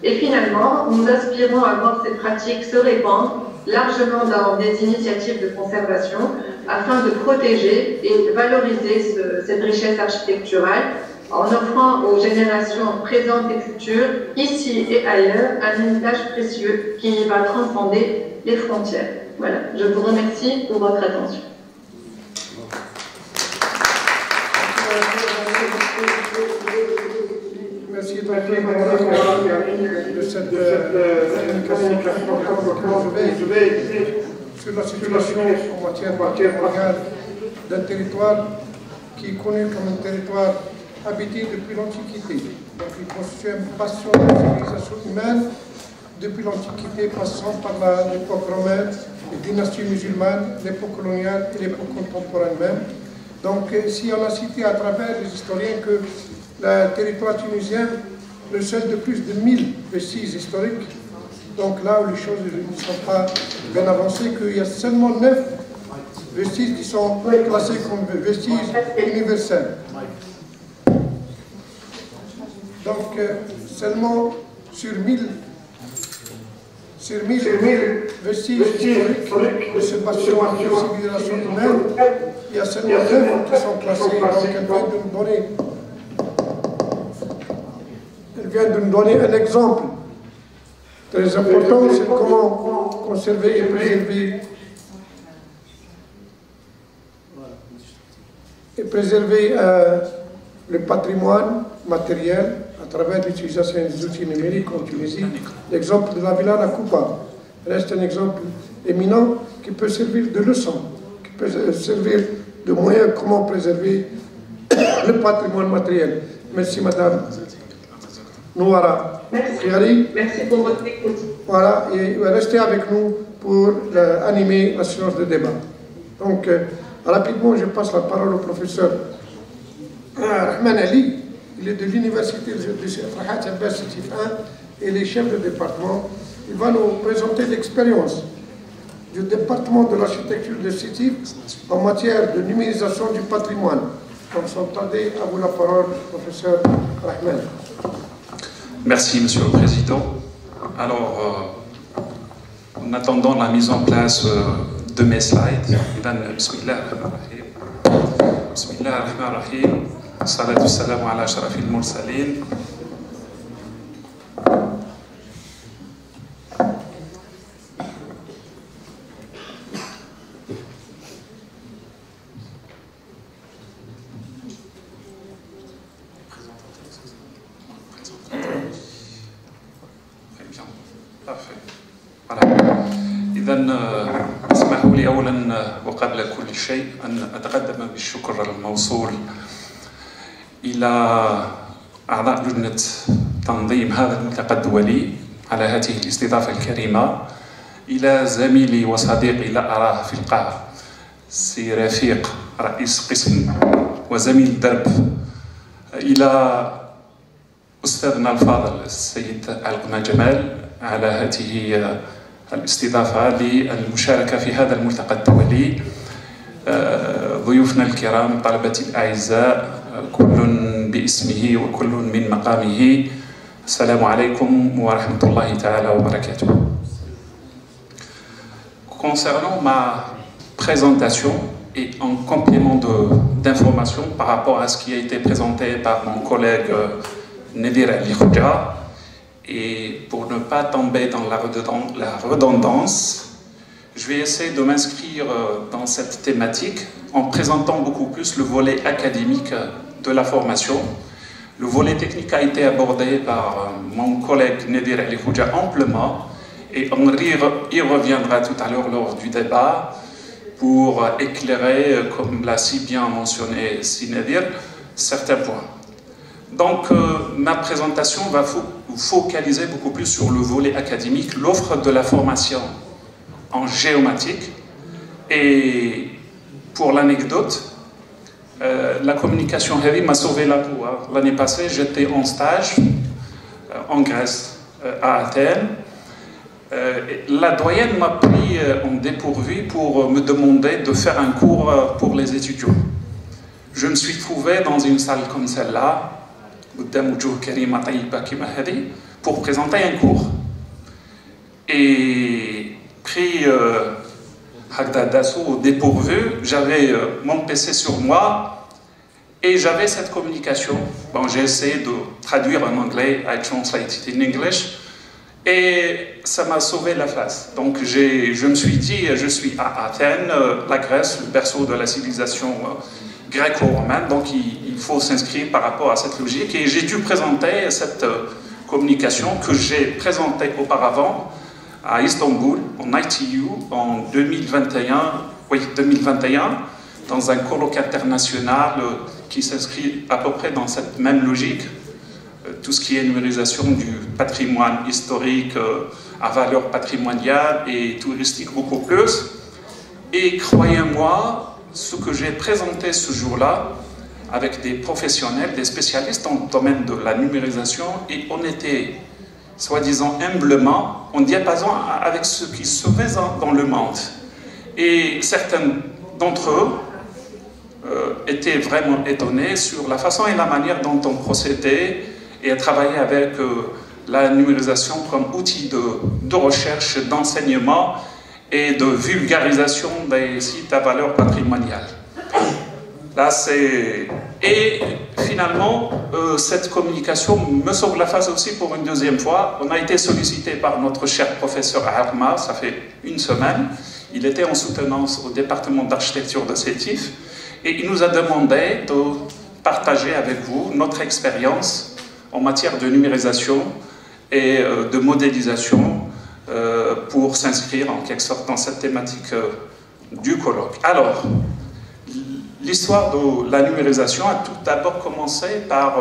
Et finalement, nous aspirons à voir ces pratiques se répandre largement dans des initiatives de conservation afin de protéger et valoriser cette richesse architecturale en offrant aux générations présentes et futures, ici et ailleurs, un héritage précieux qui va transcender les frontières. Voilà, je vous remercie pour votre attention. Merci de cette communication. Je vais sur la situation en matière patrimoniale d'un territoire qui est connu comme un territoire habité depuis l'Antiquité. Donc il constitue une passion de la civilisation humaine depuis l'Antiquité, passant par l'époque romaine, les dynasties musulmanes, l'époque coloniale et l'époque contemporaine même. Donc si on a cité à travers les historiens que le territoire tunisien recèle de plus de 1000 vestiges historiques, donc là où les choses ne sont pas bien avancées, qu'il y a seulement 9 vestiges qui sont classés comme vestiges universels. Donc seulement sur 1000 vestiges historiques de ce bâtiment de civilisation humaine, il y a seulement 9 qui sont classés. Donc elle vient de nous donner un exemple très important, c'est comment conserver et préserver le patrimoine matériel à travers l'utilisation des outils numériques en Tunisie. L'exemple de la Villa La Coupa reste un exemple éminent qui peut servir de leçon, qui peut servir de moyen comment préserver le patrimoine matériel. Merci Madame Nouara. Merci pour votre écoute. Voilà, et restez avec nous pour animer la séance de débat. Donc, rapidement, je passe la parole au professeur Rahman Ali. Il est de l'université de Rahat Abbas Sétif 1 et les chefs de département. Il va nous présenter l'expérience du département de l'architecture de Sétif en matière de numérisation du patrimoine. Donc, sans tarder, à vous la parole, professeur Rahman. Merci, Monsieur le Président. Alors, en attendant la mise en place de mes slides, Bismillah ar-Rahman ar-Rahim, salatu salam ala ashrafil mursalin. اسمحوا لي اولا وقبل كل شيء ان اتقدم بالشكر الموصول الى اعضاء لجنه تنظيم هذا الملتقى الدولي على هذه الاستضافه الكريمه، الى زميلي وصديقي لا اراه في القاعه سي رفيق رئيس قسم وزميل درب، الى استاذنا الفاضل السيد علقمة جمال على هذه الاستضافة للمشاركة في هذا الملتقى الدولي، ضيوفنا الكرام طلبتي الأعزاء كل باسمه وكل من مقامه، السلام عليكم ورحمة الله تعالى وبركاته. Concernant ma présentation et en complément d'information par rapport à ce qui a été présenté par mon collègue Nedir Ali Khouja, et pour ne pas tomber dans la redondance, je vais essayer de m'inscrire dans cette thématique en présentant beaucoup plus le volet académique de la formation. Le volet technique a été abordé par mon collègue Nedir Ali Khouja amplement, et on y reviendra tout à l'heure lors du débat pour éclairer, comme l'a si bien mentionné Nedir, certains points. Donc, ma présentation va focaliser beaucoup plus sur le volet académique, l'offre de la formation en géomatique. Et pour l'anecdote, la communication heavy m'a sauvé la peau. L'année passée, j'étais en stage en Grèce, à Athènes. La doyenne m'a pris en dépourvu pour me demander de faire un cours pour les étudiants. Je me suis trouvé dans une salle comme celle-là, pour présenter un cours. Et pris au dépourvu, j'avais mon PC sur moi et j'avais cette communication. Bon, j'ai essayé de traduire en anglais, I translated in English, et ça m'a sauvé la face. Donc je me suis dit, je suis à Athènes, la Grèce, le berceau de la civilisation gréco-romaine, donc il faut s'inscrire par rapport à cette logique. Et j'ai dû présenter cette communication que j'ai présentée auparavant à Istanbul, en ITU, en 2021, dans un colloque international qui s'inscrit à peu près dans cette même logique. Tout ce qui est numérisation du patrimoine historique à valeur patrimoniale et touristique beaucoup plus. Et croyez-moi, ce que j'ai présenté ce jour-là, avec des professionnels, des spécialistes dans le domaine de la numérisation, et on était, soi-disant humblement, en diapason avec ce qui se fait dans le monde. Et certains d'entre eux étaient vraiment étonnés sur la façon et la manière dont on procédait et à travailler avec la numérisation comme outil de recherche, d'enseignement et de vulgarisation des sites à valeur patrimoniale. Là, et finalement, cette communication me sauve la face aussi pour une deuxième fois. On a été sollicité par notre cher professeur Arma, ça fait une semaine. Il était en soutenance au département d'architecture de Sétif et il nous a demandé de partager avec vous notre expérience en matière de numérisation et de modélisation pour s'inscrire en quelque sorte dans cette thématique du colloque. Alors, l'histoire de la numérisation a tout d'abord commencé par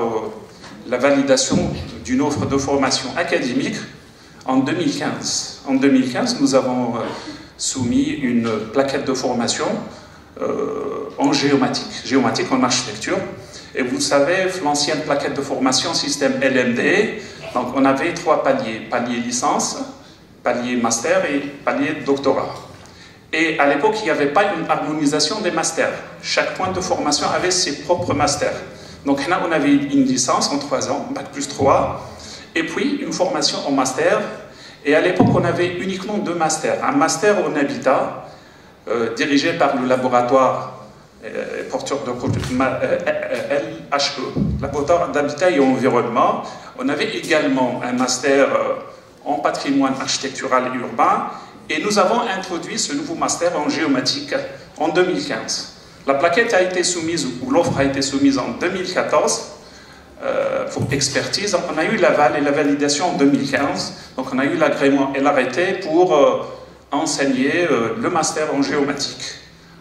la validation d'une offre de formation académique en 2015. En 2015, nous avons soumis une plaquette de formation en géomatique en architecture. Et vous savez, l'ancienne plaquette de formation système LMD, donc on avait 3 paliers, palier licence, palier master et palier doctorat. Et à l'époque, il n'y avait pas une harmonisation des masters. Chaque point de formation avait ses propres masters. Donc là, on avait une licence en 3 ans, bac plus 3, et puis une formation en master. Et à l'époque, on avait uniquement 2 masters. Un master en habitat, dirigé par le laboratoire porteur de LHE, laboratoire d'habitat et environnement. On avait également un master en patrimoine architectural et urbain. Et nous avons introduit ce nouveau master en géomatique en 2015. La plaquette a été soumise, ou l'offre a été soumise en 2014 pour expertise. Donc on a eu l'aval et la validation en 2015. Donc on a eu l'agrément et l'arrêté pour enseigner le master en géomatique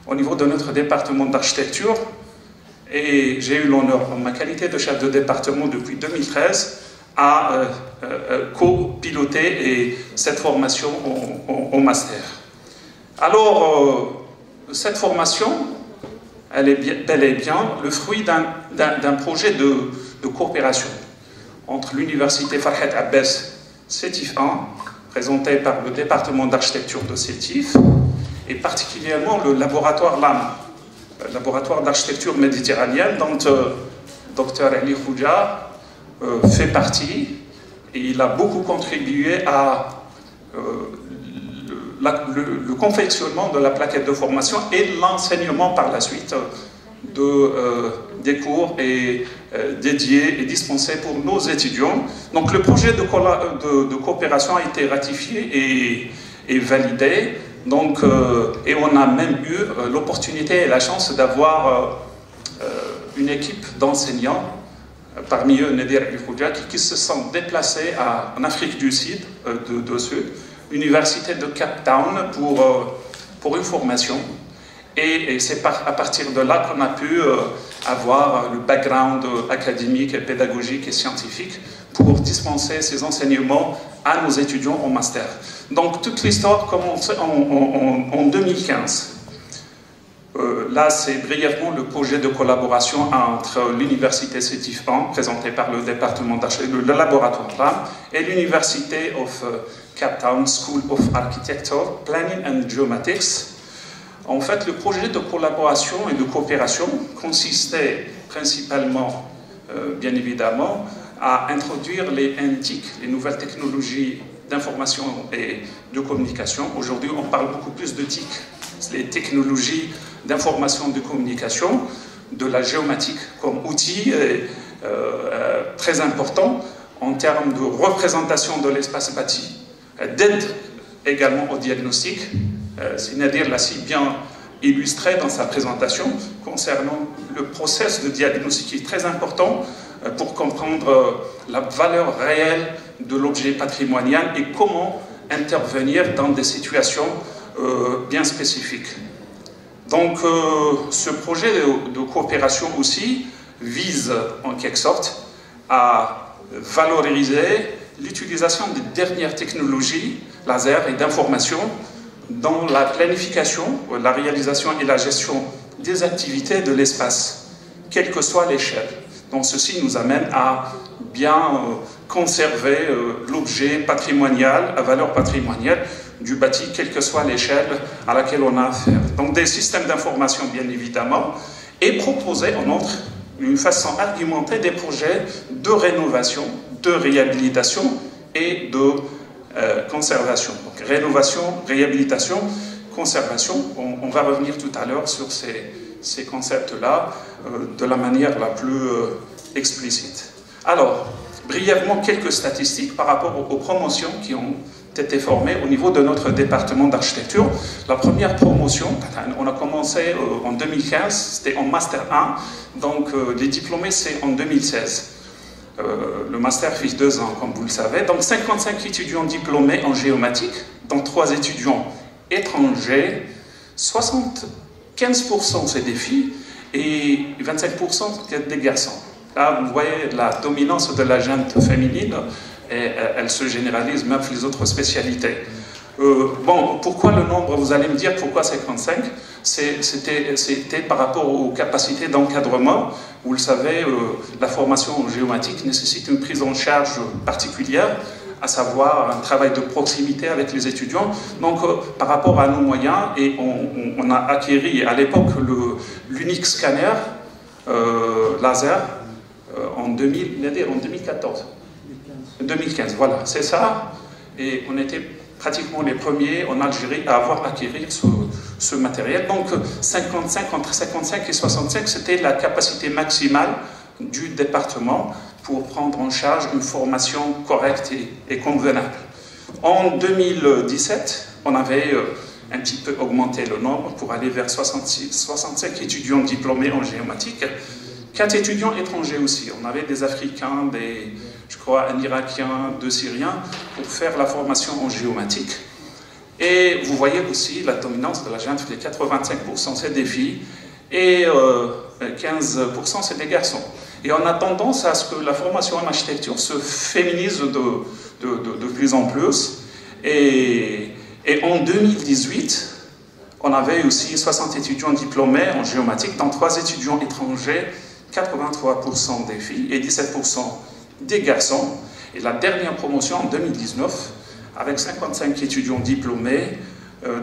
au niveau de notre département d'architecture. Et j'ai eu l'honneur, en ma qualité de chef de département depuis 2013, à co-piloter cette formation au master. Alors, cette formation, elle est bel et bien le fruit d'un projet de coopération entre l'université Farhat Abbas Sétif 1, présenté par le département d'architecture de Sétif, et particulièrement le laboratoire LAM, le laboratoire d'architecture méditerranéenne, dont Dr Ali Khouja fait partie, et il a beaucoup contribué à le confectionnement de la plaquette de formation et l'enseignement par la suite des cours dédiés et dispensés pour nos étudiants. Donc le projet de coopération a été ratifié et validé. Donc, et on a même eu l'opportunité et la chance d'avoir une équipe d'enseignants, parmi eux Nadir Al-Khouja, qui se sont déplacés en Afrique du Sud, l'université de Cape Town pour une formation. Et c'est à partir de là qu'on a pu avoir le background académique, et pédagogique et scientifique pour dispenser ces enseignements à nos étudiants en master. Donc toute l'histoire commence en 2015. Là, c'est brièvement le projet de collaboration entre l'université Sétif 1, présenté par le département d'architecture, le laboratoire LAM, et l'université of Cape Town School of Architecture, Planning and Geomatics. En fait, le projet de collaboration et de coopération consistait principalement, bien évidemment, à introduire les NTIC, les nouvelles technologies d'information et de communication. Aujourd'hui, on parle beaucoup plus de TIC, les technologies d'information et de communication, de la géomatique comme outil très important en termes de représentation de l'espace bâti, d'aide également au diagnostic. Nadir l'a si bien illustré dans sa présentation concernant le process de diagnostic qui est très important pour comprendre la valeur réelle de l'objet patrimonial et comment intervenir dans des situations bien spécifiques. Donc ce projet de coopération aussi vise en quelque sorte à valoriser l'utilisation des dernières technologies laser et d'information dans la planification, la réalisation et la gestion des activités de l'espace, quelle que soit l'échelle. Donc ceci nous amène à bien conserver l'objet patrimonial, à valeur patrimoniale du bâti, quelle que soit l'échelle à laquelle on a affaire. Donc des systèmes d'information bien évidemment, et proposer en outre d'une façon argumentée des projets de rénovation, de réhabilitation et de conservation. Donc rénovation, réhabilitation, conservation, on va revenir tout à l'heure sur ces concepts-là de la manière la plus explicite. Alors, brièvement, quelques statistiques par rapport aux promotions qui ont été formées au niveau de notre département d'architecture. La première promotion, on a commencé en 2015, c'était en Master 1, donc les diplômés c'est en 2016. Le master fait 2 ans, comme vous le savez. Donc 55 étudiants diplômés en géomatique, dont 3 étudiants étrangers, 75% c'est des filles et 25% c'est des garçons. Là, vous voyez la dominance de la gente féminine, et elle se généralise même pour les autres spécialités. Bon, pourquoi le nombre? Vous allez me dire pourquoi 55? C'était par rapport aux capacités d'encadrement. Vous le savez, la formation en géomatique nécessite une prise en charge particulière, à savoir un travail de proximité avec les étudiants. Donc, par rapport à nos moyens, et on a acquis à l'époque l'unique scanner laser en 2014. 2015, voilà, c'est ça. Et on était pratiquement les premiers en Algérie à avoir acquis ce matériel. Donc entre 55 et 65, c'était la capacité maximale du département pour prendre en charge une formation correcte et convenable. En 2017, on avait un petit peu augmenté le nombre pour aller vers 65 étudiants diplômés en géomatique, 4 étudiants étrangers aussi. On avait des Africains, je crois un Irakien, 2 Syriens, pour faire la formation en géomatique. Et vous voyez aussi la dominance de la gente, les 85% c'est des filles et 15% c'est des garçons. Et on a tendance à ce que la formation en architecture se féminise de plus en plus. Et en 2018, on avait aussi 60 étudiants diplômés en géomatique, dont 3 étudiants étrangers, 83% des filles et 17% des garçons. Et la dernière promotion en 2019, avec 55 étudiants diplômés,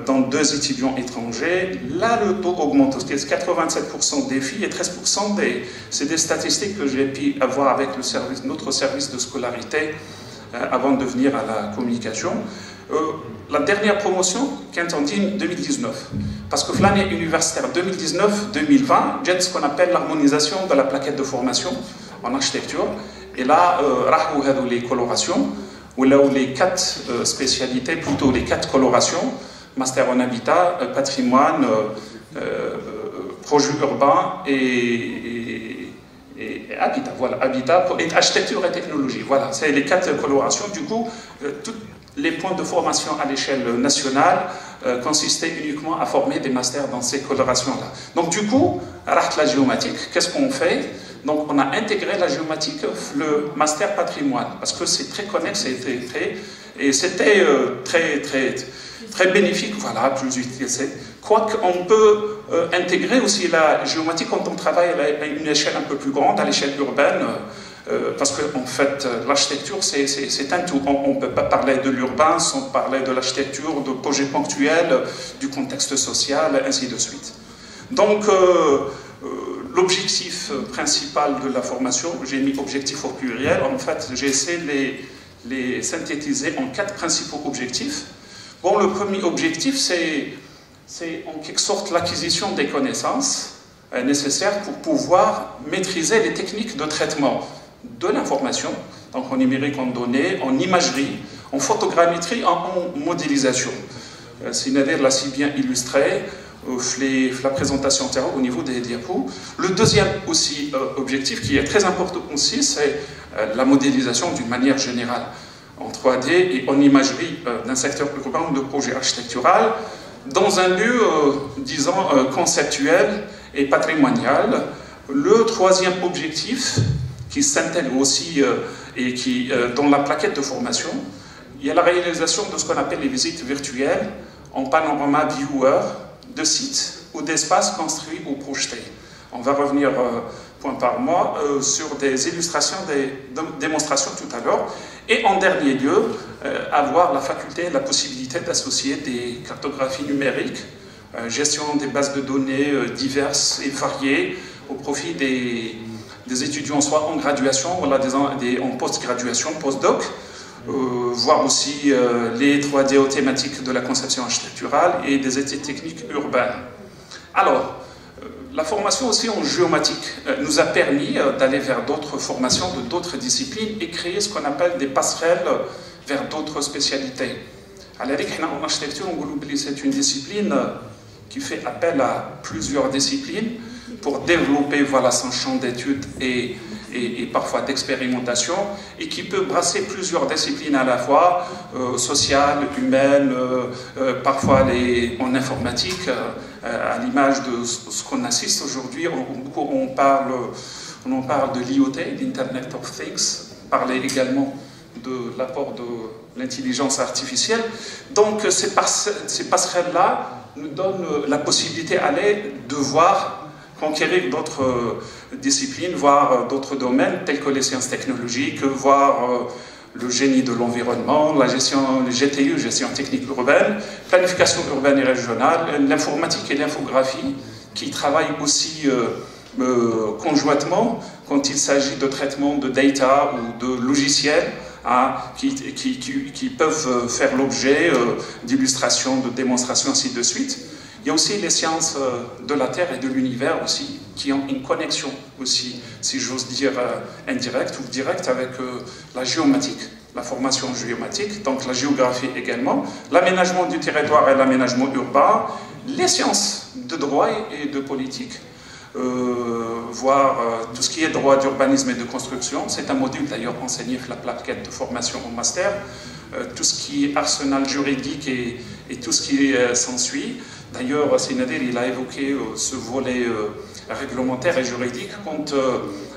dont 2 étudiants étrangers, là le taux augmente, c'est 87% des filles et 13% des... C'est des statistiques que j'ai pu avoir avec notre service de scolarité avant de venir à la communication. La dernière promotion, quand on dit 2019, parce que l'année universitaire 2019-2020, j'ai ce qu'on appelle l'harmonisation de la plaquette de formation en architecture, et là, les colorations, ou là où les 4 spécialités, plutôt les 4 colorations, master en habitat, patrimoine, projet urbain et habitat, voilà, habitat, et architecture et technologie, voilà, c'est les 4 colorations. Du coup, tous les points de formation à l'échelle nationale consistaient uniquement à former des masters dans ces colorations-là. Donc du coup, la géomatique, qu'est-ce qu'on fait? Donc on a intégré la géomatique, le master patrimoine, parce que c'est très connexe et c'était très bénéfique, voilà, plus utilisé. Quoique on peut intégrer aussi la géomatique quand on travaille à une échelle un peu plus grande, à l'échelle urbaine, parce qu'en fait, l'architecture, c'est un tout. On ne peut pas parler de l'urbain sans parler de l'architecture, de projets ponctuels, du contexte social, ainsi de suite. Donc, l'objectif principal de la formation, j'ai mis objectif au pluriel, en fait j'ai essayé de les synthétiser en 4 principaux objectifs. Bon, le premier objectif, c'est en quelque sorte l'acquisition des connaissances nécessaires pour pouvoir maîtriser les techniques de traitement de l'information, donc en numérique, en données, en imagerie, en photogrammétrie, en modélisation. Sinader l'a si bien illustré la présentation au niveau des diapos. Le deuxième aussi objectif qui est très important aussi, c'est la modélisation d'une manière générale en 3D et en imagerie d'un secteur urbain ou de projet architectural dans un but, disons, conceptuel et patrimonial. Le troisième objectif qui s'intègre aussi et qui, dans la plaquette de formation, il y a la réalisation de ce qu'on appelle les visites virtuelles en panorama viewer de sites ou d'espaces construits ou projetés. On va revenir point par mois sur des illustrations, des démonstrations tout à l'heure. Et en dernier lieu, avoir la faculté, la possibilité d'associer des cartographies numériques, gestion des bases de données diverses et variées au profit des étudiants, soit en graduation, voilà, en post-graduation, post-doc, voir aussi les 3D thématiques de la conception architecturale et des études techniques urbaines. Alors, la formation aussi en géomatique nous a permis d'aller vers d'autres formations de d'autres disciplines et créer ce qu'on appelle des passerelles vers d'autres spécialités. En architecture, c'est une discipline qui fait appel à plusieurs disciplines pour développer voilà, son champ d'études et parfois d'expérimentation, et qui peut brasser plusieurs disciplines à la fois, sociales, humaines, parfois en informatique, à l'image de ce qu'on assiste aujourd'hui. On parle de l'IoT, l'Internet of Things, parler également de l'apport de l'intelligence artificielle. Donc ces passerelles-là nous donnent la possibilité de voir conquérir d'autres disciplines, voire d'autres domaines tels que les sciences technologiques, voire le génie de l'environnement, la gestion, le GTU, gestion technique urbaine, planification urbaine et régionale, l'informatique et l'infographie, qui travaillent aussi conjointement quand il s'agit de traitement de data ou de logiciels qui peuvent faire l'objet d'illustrations, de démonstrations, ainsi de suite. Il y a aussi les sciences de la Terre et de l'univers aussi, qui ont une connexion aussi, si j'ose dire, indirecte ou directe avec la géomatique, la formation géomatique, donc la géographie également, l'aménagement du territoire et l'aménagement urbain, les sciences de droit et de politique, voire tout ce qui est droit d'urbanisme et de construction. C'est un module d'ailleurs enseigné la plaquette de formation au master, tout ce qui est arsenal juridique et tout ce qui s'ensuit. D'ailleurs, Sinader, il a évoqué ce volet réglementaire et juridique quant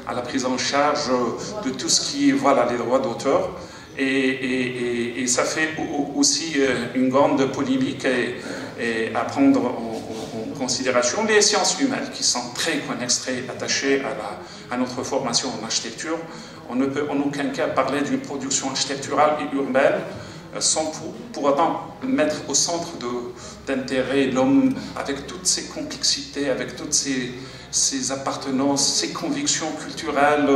à la prise en charge de tout ce qui est voilà, les droits d'auteur. Et ça fait aussi une grande polémique et à prendre en considération les sciences humaines qui sont très connexes, très attachées à notre formation en architecture. On ne peut en aucun cas parler d'une production architecturale et urbaine sans pour autant mettre au centre d'intérêt l'homme avec toutes ses complexités, avec toutes ses appartenances, ses convictions culturelles,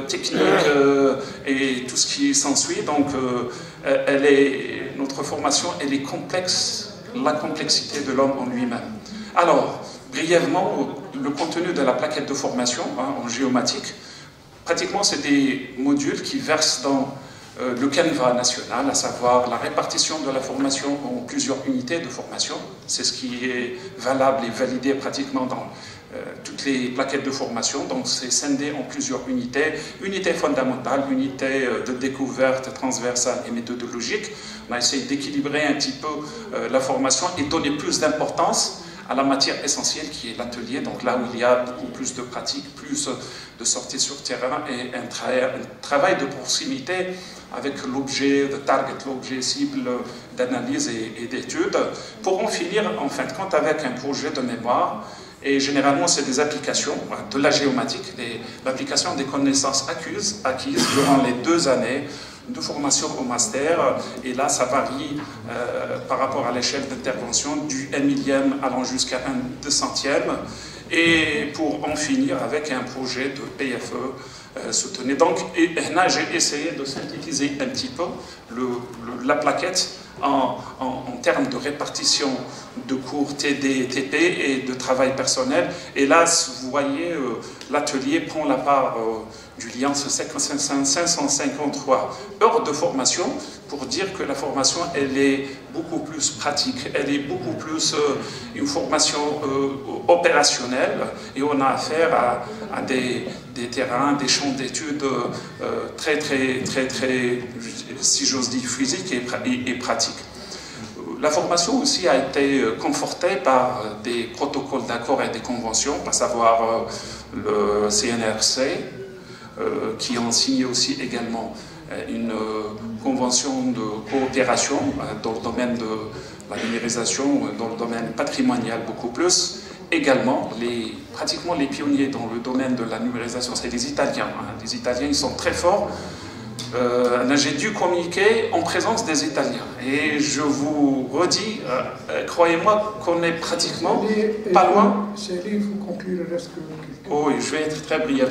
techniques et tout ce qui s'ensuit. Donc notre formation, elle est complexe, la complexité de l'homme en lui-même. Alors, brièvement, le contenu de la plaquette de formation en géomatique, pratiquement c'est des modules qui versent dans le canevas national, à savoir la répartition de la formation en plusieurs unités de formation. C'est ce qui est valable et validé pratiquement dans toutes les plaquettes de formation. Donc c'est scindé en plusieurs unités. Unité fondamentale, unité de découverte transversale et méthodologique. On a essayé d'équilibrer un petit peu la formation et donner plus d'importance à la matière essentielle qui est l'atelier, donc là où il y a beaucoup plus de pratique, plus de sorties sur terrain et un travail de proximité avec l'objet de target, l'objet cible d'analyse et d'études, pour en finir en fin de compte avec un projet de mémoire. Et généralement, c'est des applications de la géomatique, l'application des connaissances acquises durant les 2 années de formation au master. Et là, ça varie par rapport à l'échelle d'intervention du 1 millième allant jusqu'à 1/200e. et pour en finir avec un projet de PFE soutenu. Donc, là, j'ai essayé de synthétiser un petit peu la plaquette en termes de répartition de cours TD et TP et de travail personnel. Et là, vous voyez, l'atelier prend la part du lien sur 553 heures de formation pour dire que la formation, elle est beaucoup plus pratique, elle est beaucoup plus une formation opérationnelle et on a affaire à des terrains, des champs d'études très, si j'ose dire, physiques et pratiques. La formation aussi a été confortée par des protocoles d'accord et des conventions, à savoir le CNRC, qui ont signé aussi également une convention de coopération dans le domaine de la numérisation, dans le domaine patrimonial beaucoup plus. Également, pratiquement les pionniers dans le domaine de la numérisation, c'est les Italiens. Les Italiens, ils sont très forts. J'ai dû communiquer en présence des Italiens. Et je vous redis, croyez-moi qu'on est pratiquement pas loin. Il faut conclure le reste. Oh oui, je vais être très bref.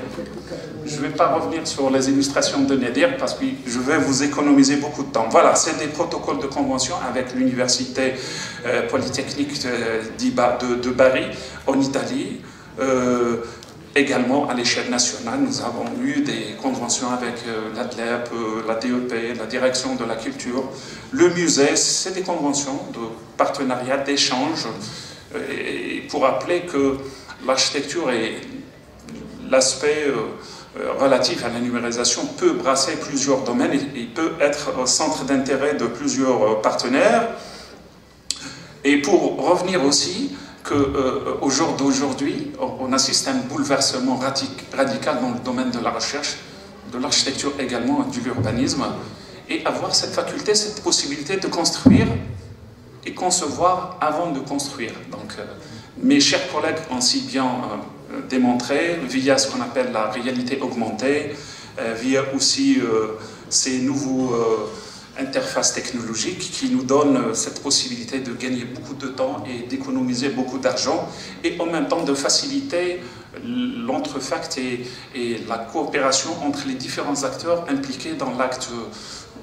Je ne vais pas revenir sur les illustrations de Nadir parce que je vais vous économiser beaucoup de temps. Voilà, c'est des protocoles de convention avec l'université polytechnique de Bari en Italie. Également, à l'échelle nationale, nous avons eu des conventions avec l'ADLEP, la DEP, la direction de la culture, le musée. C'est des conventions de partenariat, d'échange, pour rappeler que l'architecture et l'aspect relatif à la numérisation peut brasser plusieurs domaines et peut être au centre d'intérêt de plusieurs partenaires. Et pour revenir aussi, qu'au jour d'aujourd'hui, on assiste à un bouleversement radical dans le domaine de la recherche, de l'architecture également, de l'urbanisme, et avoir cette faculté, cette possibilité de construire et concevoir avant de construire. Donc, mes chers collègues ont si bien démontré, via ce qu'on appelle la réalité augmentée, via aussi ces nouveaux interface technologique qui nous donne cette possibilité de gagner beaucoup de temps et d'économiser beaucoup d'argent et en même temps de faciliter l'entrefact et la coopération entre les différents acteurs impliqués dans l'acte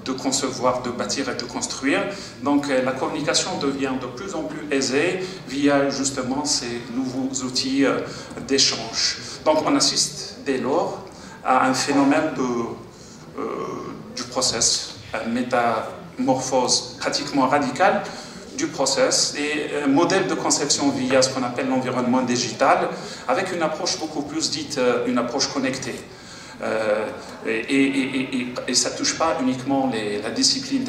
de concevoir, de bâtir et de construire. Donc la communication devient de plus en plus aisée via justement ces nouveaux outils d'échange. Donc on assiste dès lors à un phénomène du process, métamorphose pratiquement radicale du process et un modèle de conception via ce qu'on appelle l'environnement digital avec une approche beaucoup plus dite, une approche connectée. Et ça ne touche pas uniquement la discipline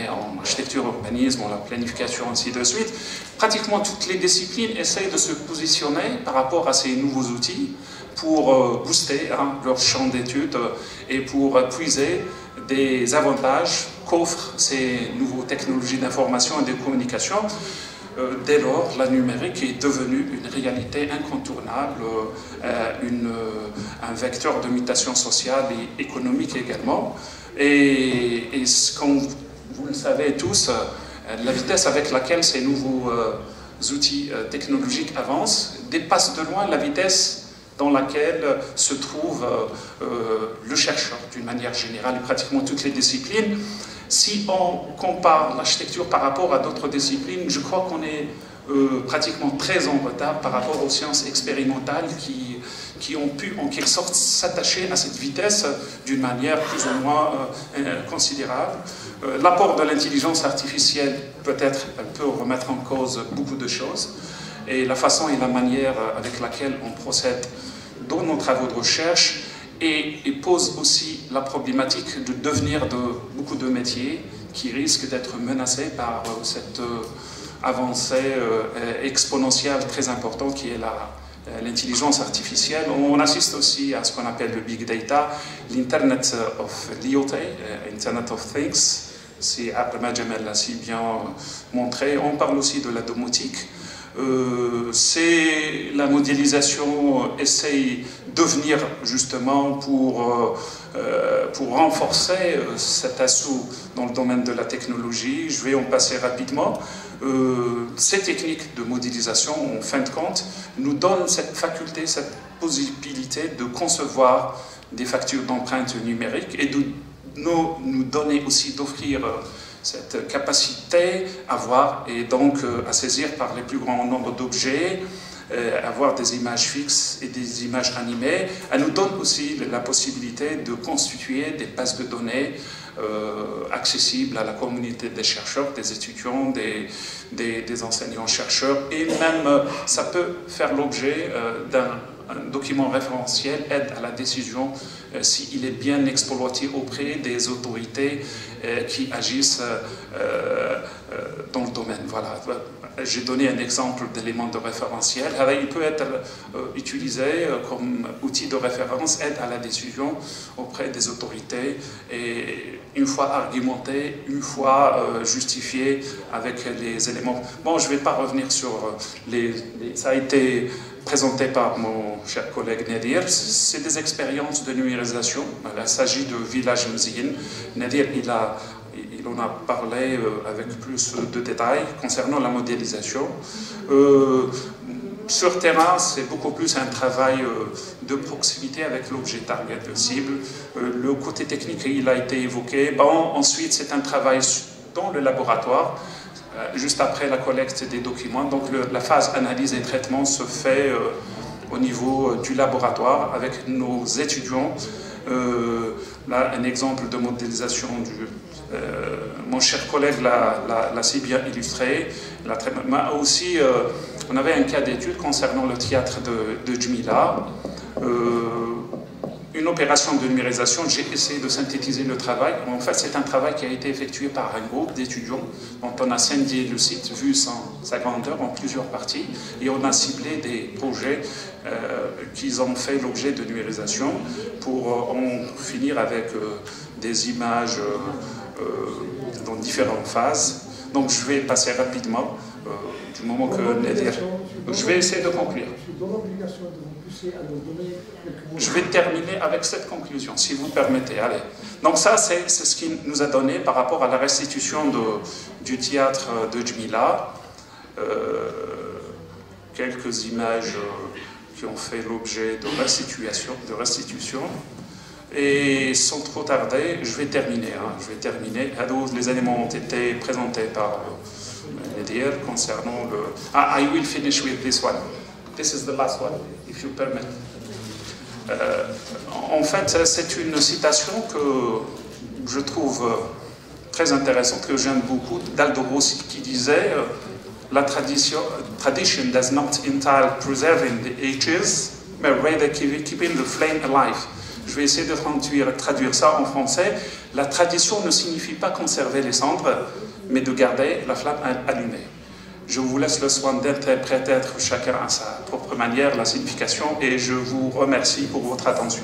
en architecture, urbanisme, en la planification, ainsi de suite. Pratiquement toutes les disciplines essayent de se positionner par rapport à ces nouveaux outils pour booster leur champ d'études et pour puiser des avantages qu'offrent ces nouvelles technologies d'information et de communication. Dès lors, la numérique est devenue une réalité incontournable, un vecteur de mutation sociale et économique également. Et comme vous le savez tous, la vitesse avec laquelle ces nouveaux outils technologiques avancent dépasse de loin la vitesse dans laquelle se trouve le chercheur, d'une manière générale, pratiquement toutes les disciplines. Si on compare l'architecture par rapport à d'autres disciplines, je crois qu'on est pratiquement très en retard par rapport aux sciences expérimentales qui ont pu en quelque sorte s'attacher à cette vitesse d'une manière plus ou moins considérable. L'apport de l'intelligence artificielle peut remettre en cause beaucoup de choses. Et la façon et la manière avec laquelle on procède dans nos travaux de recherche et pose aussi la problématique de devenir de beaucoup de métiers qui risquent d'être menacés par cette avancée exponentielle très importante qui est l'intelligence artificielle. On assiste aussi à ce qu'on appelle le big data, l'Internet of l'IoT, Internet of Things, si Abdelmajamel l'a si bien montré. On parle aussi de la domotique. C'est la modélisation essaye de venir justement pour renforcer cet assaut dans le domaine de la technologie. Je vais en passer rapidement. Ces techniques de modélisation, en fin de compte, nous donnent cette faculté, cette possibilité de concevoir des factures d'empreinte numérique et de nous donner aussi d'offrir cette capacité à voir et donc à saisir par les plus grands nombres d'objets, avoir des images fixes et des images animées. Elle nous donne aussi la possibilité de constituer des bases de données accessibles à la communauté des chercheurs, des étudiants, des enseignants-chercheurs, et même ça peut faire l'objet d'un document référentiel, aide à la décision s'il est bien exploité auprès des autorités qui agissent dans le domaine. Voilà. J'ai donné un exemple d'élément de référentiel. Il peut être utilisé comme outil de référence, aide à la décision auprès des autorités, et une fois argumenté, une fois justifié avec les éléments. Bon, je ne vais pas revenir sur ça a été présenté par mon cher collègue Nadir. C'est des expériences de numérisation. Il s'agit de Village Mzin. Nadir, il en a parlé avec plus de détails concernant la modélisation. Sur terrain, c'est beaucoup plus un travail de proximité avec l'objet target cible. Le côté technique, il a été évoqué. Bon, ensuite, c'est un travail dans le laboratoire, juste après la collecte des documents. Donc la phase analyse et traitement se fait au niveau du laboratoire avec nos étudiants. Là, un exemple de modélisation mon cher collègue l'a si bien illustré. Mais aussi, on avait un cas d'étude concernant le théâtre de Djmila. Une opération de numérisation, j'ai essayé de synthétiser le travail. En fait, c'est un travail qui a été effectué par un groupe d'étudiants dont on a scindé le site, vu sa grandeur, en plusieurs parties, et on a ciblé des projets qui ont fait l'objet de numérisation pour en finir avec des images dans différentes phases. Donc je vais passer rapidement, du moment que Nadir... Je vais essayer de conclure. Je vais terminer avec cette conclusion, si vous permettez. Allez. Donc ça, c'est ce qu'il nous a donné par rapport à la restitution du théâtre de Djmila. Quelques images qui ont fait l'objet de restitution. Et sans trop tarder, je vais terminer. Les éléments ont été présentés par Nadir concernant le... I will finish with this one. This is the last one, if you permit. En fait, c'est une citation que je trouve très intéressante, que j'aime beaucoup, d'Aldo Rossi, qui disait la tradition does not entail preserving the ages, but rather keeping the flame alive. Je vais essayer de traduire ça en français. La tradition ne signifie pas conserver les cendres, mais de garder la flamme allumée. Je vous laisse le soin d'interpréter chacun à sa propre manière la signification, et je vous remercie pour votre attention.